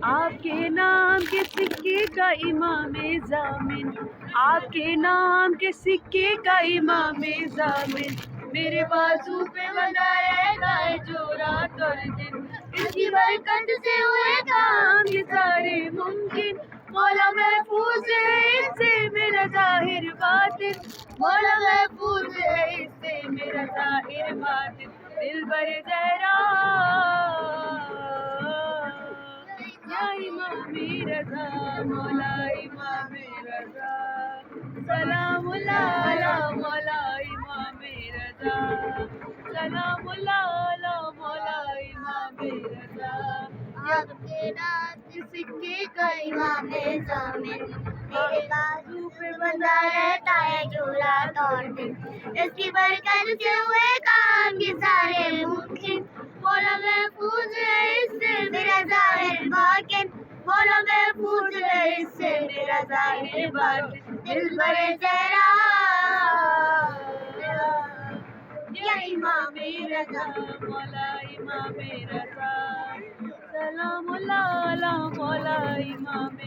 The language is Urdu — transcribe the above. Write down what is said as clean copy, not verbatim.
آپ کے نام کے سکے کا امام ضامن، آپ کے نام کے سکے کا امام ضامن، میرے بازو پہ بندھا رہتا ہے جو رات اور دن، اس کی برکت سے ہوئے کام یہ سارے ممکن، مولا محفوظ ہے اس سے میرا ظاہر باطن، مولا محفوظ ہے اس سے میرا ظاہر باطن، دل بر زہرا یا امام رضا مولا امام رضا، سلام اللہ علی مولا امام رضا، سلام اللہ علی مولا امام رضا، آپ کے نام کے سکے کا امام ضامن، میرے بازو پہ بندھا رہتا ہے جو رات اور دن، اس کی برکت سے ہوئے کام یہ سارے ممکن، مولا محفوظ ہے اس سے میرا ظاہر باطن، مولا محفوظ ہے اس سے میرا ظاہر باطن، دل بر زہرا یا امام رضا مولا امام رضا، سلام اللہ علی مولا امام